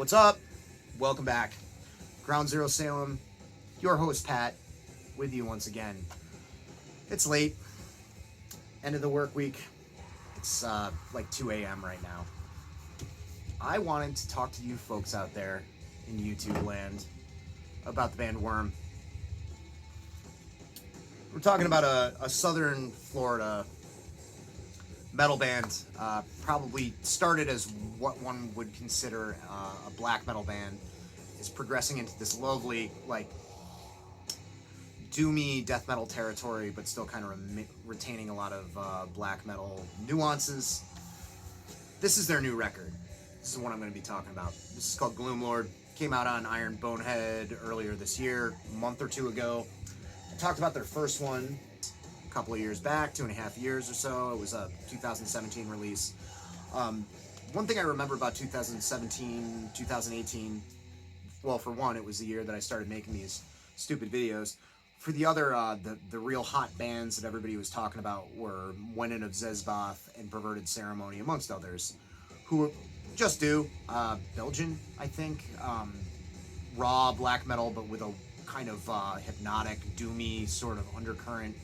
What's up? Welcome back. Ground Zero Salem, your host Pat, with you once again. It's late, end of the work week. It's like 2 a.m. right now. I wanted to talk to you folks out there in YouTube land about the band Worm. We're talking about a southern Florida metal band, probably started as what one would consider a black metal band, is progressing into this lovely, like, doomy death metal territory, but still kind of retaining a lot of black metal nuances. This is their new record. This is what I'm going to be talking about. This is called Gloomlord. Came out on Iron Bonehead earlier this year, a month or two ago. I talked about their first one couple of years back, 2.5 years or so. It was a 2017 release. One thing I remember about 2017, 2018, well, for one, it was the year that I started making these stupid videos. For the other, the real hot bands that everybody was talking about were Wenin of Zezbath and Perverted Ceremony, amongst others, who were just Belgian, I think. Raw black metal, but with a kind of hypnotic, doomy sort of undercurrent.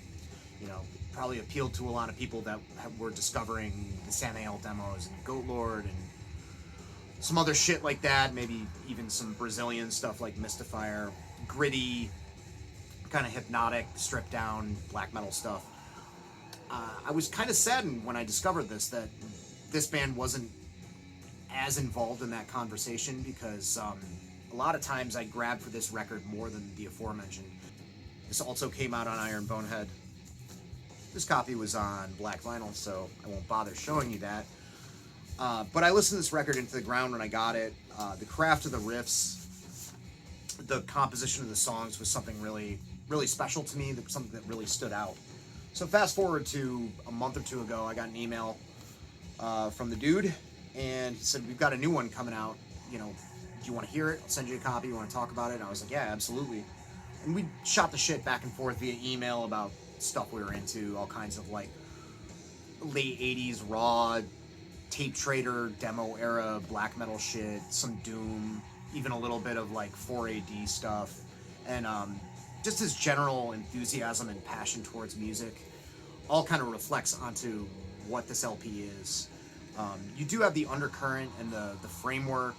You know, probably appealed to a lot of people that were discovering the Samael demos and Goatlord and some other shit like that. Maybe even some Brazilian stuff like Mystifier. Gritty, kind of hypnotic, stripped down black metal stuff. I was kind of saddened when I discovered that this band wasn't as involved in that conversation, because a lot of times I grabbed for this record more than the aforementioned. This also came out on Iron Bonehead. This copy was on black vinyl, so I won't bother showing you that. But I listened to this record into the ground when I got it. The craft of the riffs, the composition of the songs was something really, really special to me, something that really stood out. So fast forward to a month or two ago, I got an email from the dude, and he said, "We've got a new one coming out. You know, do you want to hear it? I'll send you a copy. You want to talk about it?" And I was like, "Yeah, absolutely." And we shot the shit back and forth via email about stuff we were into, all kinds of like late 80s raw tape trader demo era black metal shit, some doom, even a little bit of like 4AD stuff, and just his general enthusiasm and passion towards music all kind of reflects onto what this LP is. You do have the undercurrent and the framework,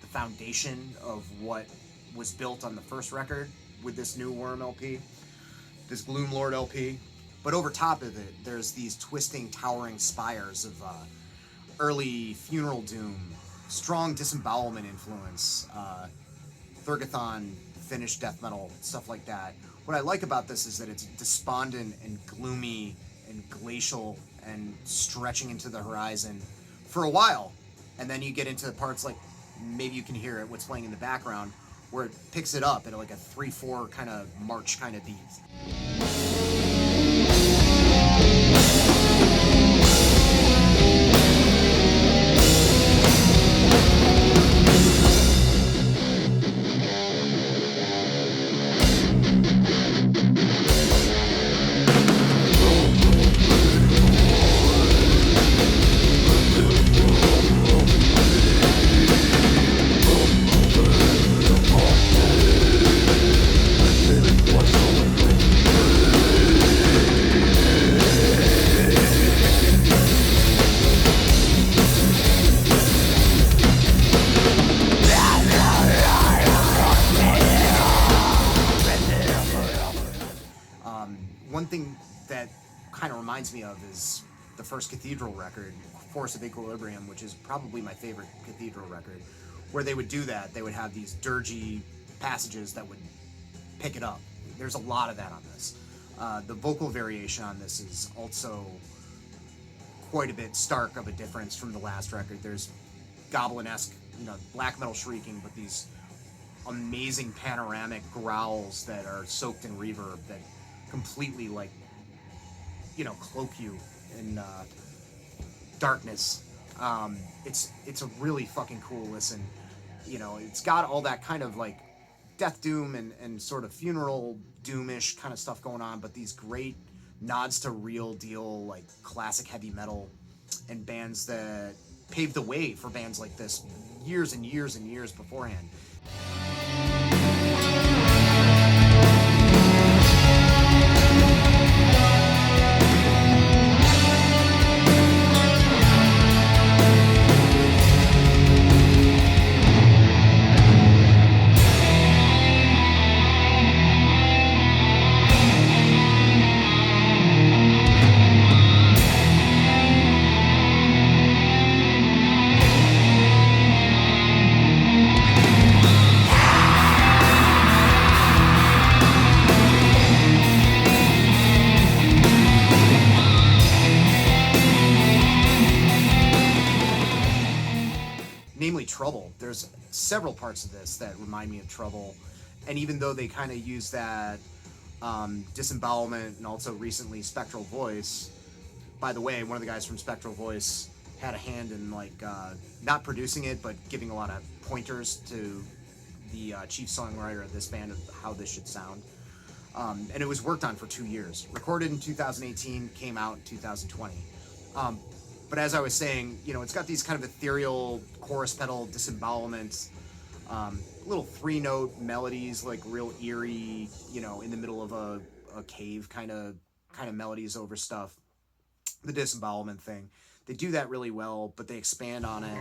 the foundation of what was built on the first record with this new Worm LP, this Gloomlord LP, but over top of it, there's these twisting, towering spires of early funeral doom, strong disembowelment influence, Thurgathon, Finnish death metal, stuff like that. What I like about this is that it's despondent and gloomy and glacial and stretching into the horizon for a while, and then you get into the parts like, maybe you can hear it, what's playing in the background, where it picks it up at like a 3/4 kind of march kind of beat. One thing that kind of reminds me of is the first Cathedral record, Force of Equilibrium, which is probably my favorite Cathedral record, where they would do that. They would have these dirgy passages that would pick it up. There's a lot of that on this. The vocal variation on this is also quite a bit stark of a difference from the last record. There's goblin-esque, black metal shrieking, but these amazing panoramic growls that are soaked in reverb that completely cloak you in darkness. It's a really fucking cool listen. It's got all that kind of like death doom and sort of funeral doomish kind of stuff going on, but these great nods to real deal like classic heavy metal and bands that paved the way for bands like this years and years and years beforehand. Namely Trouble. There's several parts of this that remind me of Trouble, and even though they kind of use that disembowelment and also recently Spectral Voice. By the way, one of the guys from Spectral Voice had a hand in like not producing it, but giving a lot of pointers to the chief songwriter of this band of how this should sound. And it was worked on for 2 years. Recorded in 2018, came out in 2020. But as I was saying, you know, it's got these kind of ethereal chorus pedal disembowelments, little 3-note melodies, like real eerie, you know, in the middle of a cave kind of melodies over stuff. The disembowelment thing, they do that really well, but they expand on it.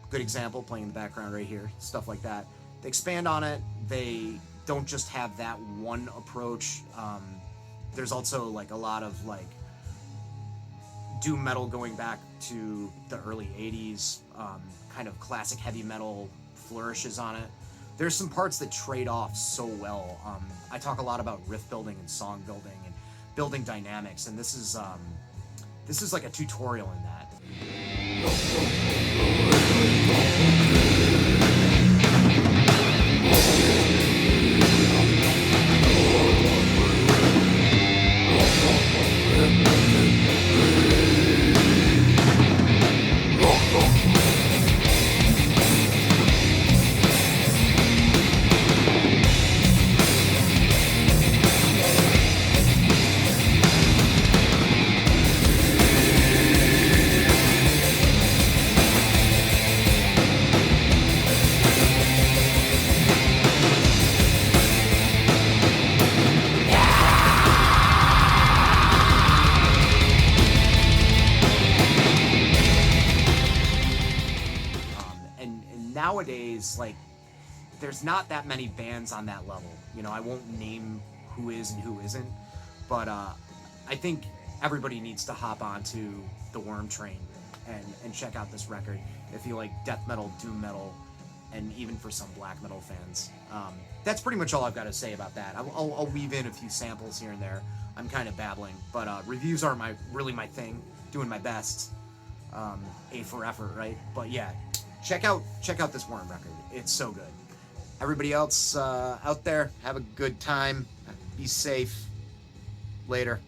Good example, playing in the background right here, stuff like that. They expand on it. They don't just have that one approach. There's also like a lot of like doom metal going back to the early 80s, kind of classic heavy metal flourishes on it. There's some parts that trade off so well. I talk a lot about riff building and song building and building dynamics, and this is like a tutorial in that. Nowadays, like, there's not that many bands on that level. You know, I won't name who is and who isn't, but I think everybody needs to hop onto the Worm train and check out this record if you like death metal, doom metal, and even for some black metal fans. That's pretty much all I've got to say about that. I'll weave in a few samples here and there. I'm kind of babbling, but reviews aren't really my thing. Doing my best, A for effort, right? But yeah. Check out this Worm record. It's so good. Everybody else out there, have a good time. Be safe. Later.